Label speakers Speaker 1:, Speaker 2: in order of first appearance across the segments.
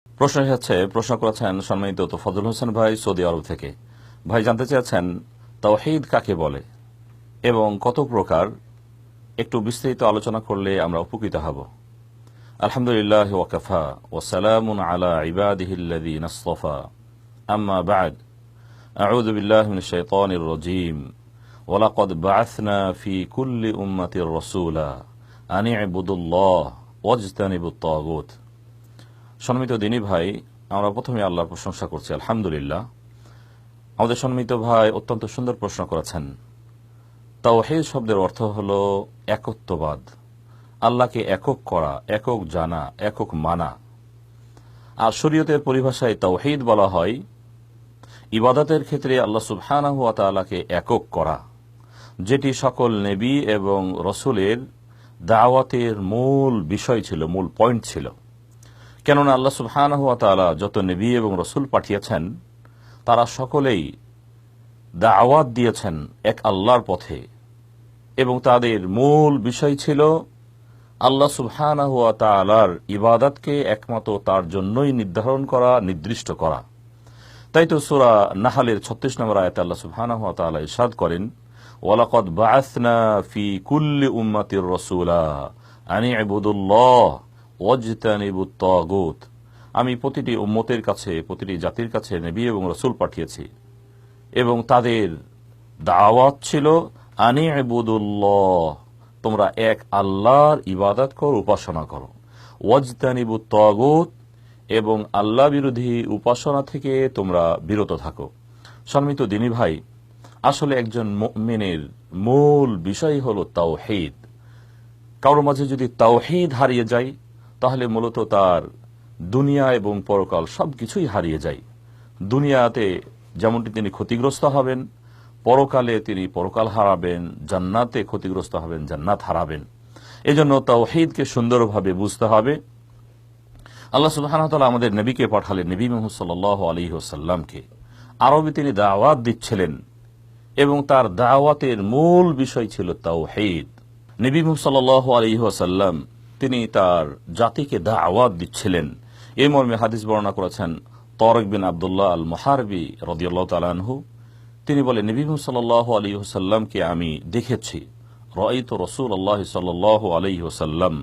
Speaker 1: প্রশ্ন করেছেন সম্মানিত তোফাজ্জল হোসেন ভাই সৌদি আরব থেকে। ভাই জানতে চেয়েছেন তাওহীদ কাকে বলে এবং কত প্রকার, একটু বিস্তারিত আলোচনা করলে আমরা উপকৃত হব। আলহামদুলিল্লাহ ওয়াকাফা ওয়াসালামুন আলা ইবাদিহিল্লাযীনা ইসতাফা, আম্মা বা'দ। আউযু বিল্লাহি মিনাশ শাইতানির রাজীম। ওয়ালাকাদ বা'আসনা ফি কুল্লি উম্মাতির রাসূলা আন ই'বুদুল্লাহ ওয়াজতানিবুত তাগুত। সম্মানিত দিনী ভাই, আমরা প্রথমে আল্লাহর প্রশংসা করছি, আলহামদুলিল্লাহ। আমাদের সম্মানিত ভাই অত্যন্ত সুন্দর প্রশ্ন করেছেন। তাওহীদ শব্দের অর্থ হল একত্ববাদ, আল্লাহকে একক করা, একক জানা, একক মানা। আর শরীয়তের পরিভাষায় তাওহীদ বলা হয় ইবাদতের ক্ষেত্রে আল্লাহ সুবহানাহু ওয়া তাআলাকে একক করা, যেটি সকল নবী এবং রসুলের দাওয়াতের মূল বিষয় ছিল, মূল পয়েন্ট ছিল। কেননা আল্লাহ সুবহানাহু ওয়া তাআলা যত নবী এবং রসুল পাঠিয়েছেন তারা সকলেই দাওয়াত দিয়েছেন এক আল্লাহর পথে, এবং তাদের মূল বিষয় ছিল আল্লাহ সুবহানাহু ওয়া তাআলার ইবাদতকে একমাত্র তার জন্যই নির্ধারণ করা, নির্দিষ্ট করা। তাই তো সূরা নাহলের 36 নম্বর আয়াতে আল্লাহ সুবহানাহু ওয়া তাআলা ইরশাদ করেন, ওয়ালাকাদ বা'আসনা ফি কুল্লি উম্মাতির রাসূলা আন ই'বুদুল্লাহ ওয়াজতানিবুত তাগুত। আমি প্রতিটি উম্মতের কাছে, প্রতিটি জাতির কাছে নবী এবং রাসূল পাঠিয়েছি, এবং তাদের দাওয়াত ছিল আন ই'বুদুল্লাহ, তোমরা এক আল্লাহর ইবাদত করো, উপাসনা করো। ওয়াজতানিবুত তাগুত, এবং আল্লাহ বিরোধী উপাসনা থেকে তোমরা বিরত থাকো। সম্মানিত দিনী ভাই, আসলে একজন মুমিনের মূল বিষয় হলো তাওহীদ। কারোর মাঝে যদি তাওহীদ হারিয়ে যায় তাহলে মূলত তার দুনিয়া এবং পরকাল সবকিছুই হারিয়ে যায়। দুনিয়াতে যেমনটি তিনি ক্ষতিগ্রস্ত হবেন, পরকালে তিনি পরকাল হারাবেন, জান্নাতে ক্ষতিগ্রস্ত হবেন, জান্নাত হারাবেন। এজন্য তাওহীদকে সুন্দরভাবে বুঝতে হবে। আল্লাহ সুবহানাহু ওয়া তাআলা আমাদের নবীকে পাঠালেন, নবী মুহাম্মদ সাল্লাল্লাহু আলাইহি ওয়াসাল্লামকে। আরবে তিনি দাওয়াত দিচ্ছিলেন এবং তার দাওয়াতের মূল বিষয় ছিল তাওহীদ। নবী মুহাম্মদ সাল্লাল্লাহু আলাইহি ওয়াসাল্লাম তিনি তার জাতিকে দাওয়াত দিচ্ছিলেন। এই মর্মে হাদিস বর্ণনা করেছেন তারিক বিন আব্দুল্লাহ আল মুহারবি রাদিয়াল্লাহু তাআলা আনহু। তিনি বলেন, নবী মুহাম্মদ সাল্লাল্লাহু আলাইহি ওয়াসাল্লামকে আমি দেখেছি। রাআইতু রাসূলুল্লাহ সাল্লাল্লাহু আলাইহি ওয়াসাল্লাম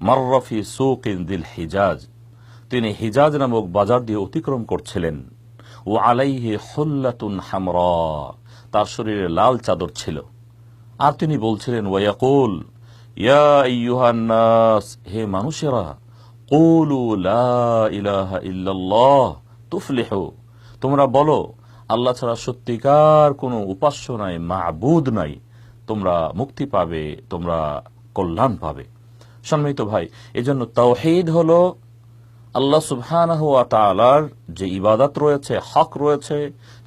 Speaker 1: মাররা ফি সুকিন যিল হিজাজ। তিনি হিজাজ নামক বাজার দিয়ে অতিক্রম করছিলেন। ও আলাইহি হুল্লাতুন হামরা, তার শরীরে লাল চাদর ছিল। আর তিনি বলছিলেন, ওয়ায়াকুল ইয়া আইয়ুহান নাস, হে মানুষেরা, কুলু লা ইলাহা ইল্লাল্লাহ তুফলিহু, তোমরা বলো আল্লাহ ছাড়া সত্যিকার কোনো উপাস্য নাই, মাবুদ নাই, তোমরা মুক্তি পাবে, তোমরা কল্যাণ পাবে। সম্মানিত ভাই, এজন্য তাওহীদ হলো আল্লাহ সুবহানাহু ওয়া তাআলার যে ইবাদত রয়েছে, হক রয়েছে,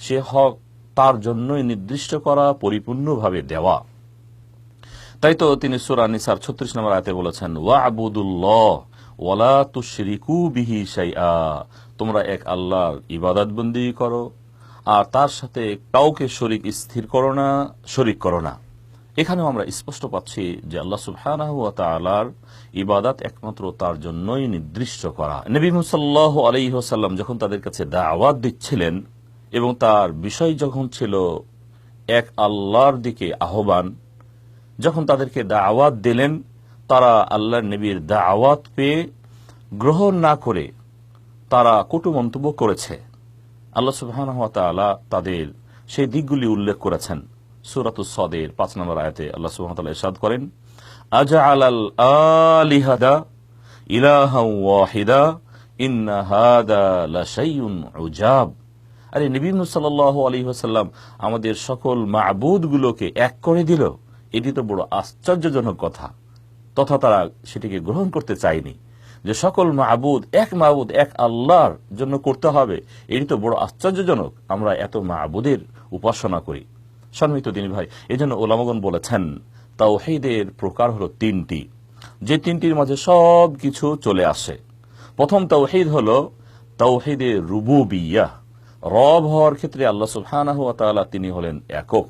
Speaker 1: সে হক তার জন্যই নির্দিষ্ট করা, পরিপূর্ণভাবে দেওয়া। তাই তো তিনি সূরা নিসার 36 নম্বর আয়াতে বলেছেন, ওয়া'বুদুল্লাহ ওয়ালা তুশরিকু বিহি শাইআ, তোমরা এক আল্লাহর ইবাদত বন্দেগী করো আর তার সাথে কাউকে শরীক করো না। এখানেও আমরা স্পষ্ট পাচ্ছি যে আল্লাহ সুবহানাহু ওয়া তাআলার ইবাদত একমাত্র তার জন্যই নির্দিষ্ট করা। নবী মুহাম্মদ সাল্লাল্লাহু আলাইহি ওয়াসাল্লাম যখন তাদের কাছে দাওয়াত দিচ্ছিলেন এবং তার বিষয় যখন ছিল এক আল্লাহর দিকে আহ্বান, যখন তাদেরকে দাওয়াত দিলেন, তারা আল্লাহর নবীর দাওয়াত পেয়ে গ্রহণ না করে তারা কটু মন্তব্য করেছে। আল্লাহ সুবহানাহু ওয়া তাআলা তাদের সেই দিকগুলি উল্লেখ করেছেন। সূরাতুস সাদের 5 নম্বর আয়াতে আল্লাহ সুবহানাহু ওয়া তাআলা ইরশাদ করেন, আজআলাল আলিহাদা ইলাহান ওয়াহিদা ইন্না হাদা লাশাইউন উজাব। আরে নবী মুহাম্মদ সাল্লাল্লাহু আলাইহি ওয়াসাল্লাম আমাদের সকল মাবুদগুলোকে এক করে দিল, এটি তো বড় আশ্চর্যজনক কথা। তথা তারা সেটিকে গ্রহণ করতে চায়নি যে সকল মাবুদ, এক আল্লাহর জন্য করতে হবে। এটি তো বড় আশ্চর্যজনক, আমরা এত মাবুদের উপাসনা করি। সম্মানিত দিনী ভাই, এজন্য উলামাগণ বলেছেন তাওহীদের প্রকার হলো 3টি, যে 3টির মাঝে সব কিছু চলে আসে। প্রথম তাওহীদ হলো তাওহীদে রুবুবিয়্যাহ, রব হওয়ার ক্ষেত্রে আল্লাহ সুবহানাহু ওয়া তাআলা তিনি হলেন একক।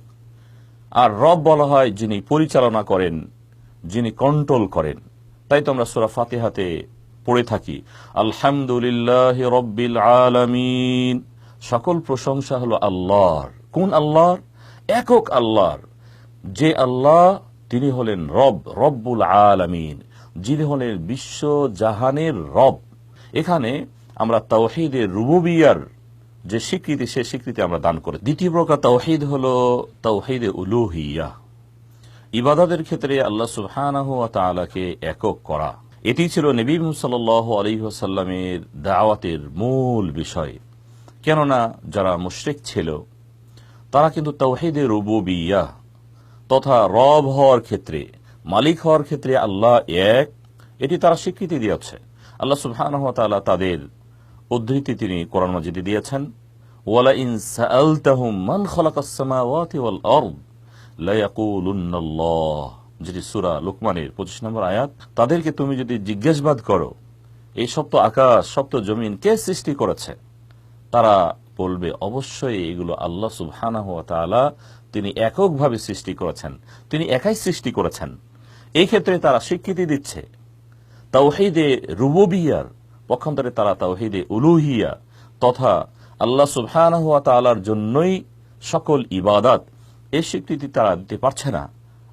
Speaker 1: আর রব বলা হয় যিনি পরিচালনা করেন, যিনি কন্ট্রোল করেন। তাই তো আমরা সূরা ফাতিহাতে পড়ে থাকি আলহামদুলিল্লাহি রাব্বিল আলামিন, সকল প্রশংসা হলো আল্লাহর। কোন আল্লাহর? একক আল্লাহর, যে আল্লাহ তিনি হলেন রব, রব্বুল আলামিন, যিনি হলেন বিশ্ব জাহানের রব। এখানে আমরা তাওহীদের রুবুবিয়ার যে স্বীকৃতি, সে স্বীকৃতি আমরা দান করি। দ্বিতীয় প্রকার তাওহীদ হলো তাওহীদে উলুহিয়া, ইবাদতের ক্ষেত্রে আল্লাহ সুবহানাহু ওয়া তাআলাকে একক করা। এটি ছিল নবী মুহাম্মদ সাল্লাল্লাহু আলাইহি ওয়াসাল্লামের দাওয়াতের মূল বিষয়। কেননা যারা মুশরিক ছিল তারা কিন্তু তাওহীদে রুবুবিয়া তথা রব হওয়ার ক্ষেত্রে, মালিক হওয়ার ক্ষেত্রে আল্লাহ এক, এটি তারা স্বীকৃতি দিয়েছে। আল্লাহ সুবহানাহু ওয়া তাআলা তাদের উদ্ধৃতি তিনি কোরআন মাজিদে দিয়েছেন, ওয়ালা ইন সাআলতাহুম মান খালাকাস সামাওয়াতি ওয়াল আরদ লা ইয়াকুলুন্নাল্লাহ, যেটি সূরা লুকমানের 25 নম্বর আয়াত। তাদেরকে তুমি যদি জিজ্ঞাসাবাদ করো এই সপ্ত আকাশ সপ্ত জমিন কে সৃষ্টি করেছে, তারা বলবে অবশ্যই এগুলো আল্লাহ সুবহানাহু ওয়া তাআলা তিনি এককভাবে সৃষ্টি করেছেন, তিনি একাই সৃষ্টি করেছেন। এই ক্ষেত্রে তারা স্বীকৃতি দিচ্ছে তাওহীদে রুবুবিয়ার, পক্ষান্তরে তারা তাওহীদে উলুহিয়া তথা আল্লাহ সুবহানাহু ওয়া তাআলার জন্যই সকল ইবাদত, এই স্বীকৃতি তারা দিতে পারছে না।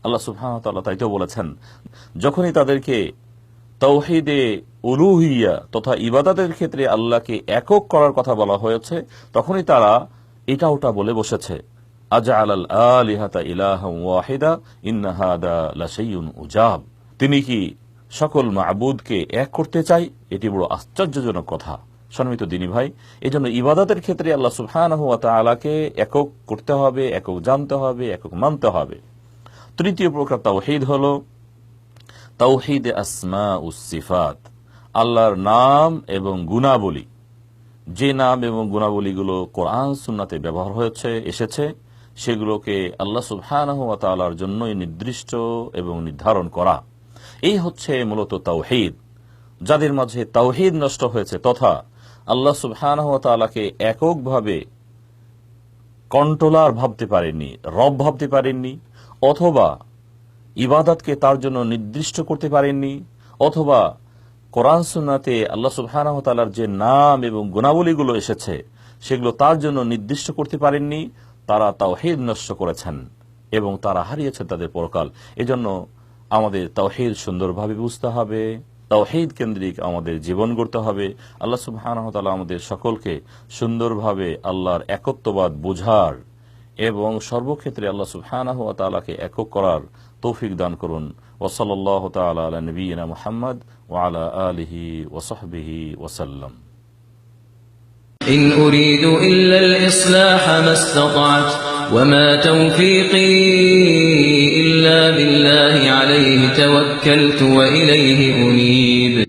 Speaker 1: আল্লাহ সুবহানাহু ওয়া তাআলা তাই তো বলেছেন, যখনই তাদেরকে তাওহীদে উলুহিয়া তথা ইবাদতের ক্ষেত্রে আল্লাহকে একক করার কথা বলা হয়েছে, তখনই তারা এটা ওটা বলে বসেছে, আজআলাল আলিহাতা ইলাহাম ওয়াহিদা ইন্না হাদা লাশাইউন উজাব, তিনি কি সকল মাবুদকে এক করতে চাই? এটি বড় আশ্চর্যজনক কথা। সম্মানিত দিনী ভাই, এজন্য ইবাদতের ক্ষেত্রে আল্লাহ সুবহানাহু ওয়া তাআলাকে একক করতে হবে, একক জানতে হবে, একক মানতে হবে। তৃতীয় প্রকার তাওহীদ হলো তাওহীদে আসমা উস সিফাত, আল্লাহর নাম এবং গুণাবলী। যে নাম এবং গুণাবলীগুলো কোরআন সুন্নাতে ব্যবহার হয়েছে এসেছে, সেগুলোকে আল্লাহ সুবহানাহু ওয়া তাআলার জন্যই নির্দিষ্ট এবং নির্ধারণ করা, এই হচ্ছে মূলত তাওহীদ। যাদের মাঝে তাওহীদ নষ্ট হয়েছে তথা আল্লাহ সুবহানাহু ওয়া তাআলাকে এককভাবে কন্ট্রোলার ভাবতে পারেননি, রব ভাবতে পারেননি, অথবা ইবাদতকে তার জন্য নির্দিষ্ট করতে পারেননি, অথবা কোরআন সুন্নাতে আল্লাহ সুবহানাহু ওয়া তাআলার যে নাম এবং গুণাবলীগুলো এসেছে সেগুলো তার জন্য নির্দিষ্ট করতে পারেননি, তারা তাওহীদ নষ্ট করেছেন এবং তারা হারিয়েছেন তাদের পরকাল। এজন্য আমাদের তাওহীদ সুন্দরভাবে বুঝতে হবে, তাওহীদ কেন্দ্রিক আমাদের জীবন গড়তে হবে। আল্লাহ সুবহানাহু ওয়া তাআলা আমাদের সকলকে সুন্দরভাবে আল্লাহর একত্ববাদ বোঝার এবং সর্বক্ষেত্রে আল্লাহ সুবহানাহু ওয়া তাআলাকে একক করার তৌফিক দান করুন। ওয়া সাল্লাল্লাহু তাআলা আলা নবিয়িনা মুহাম্মদ ওয়া আলা আলিহি ওয়া সাহবিহি ওয়া সাল্লাম।
Speaker 2: إن أريد إلا الإصلاح ما استطعت وما توفيقي إلا بالله عليه توكلت وإليه أنيب.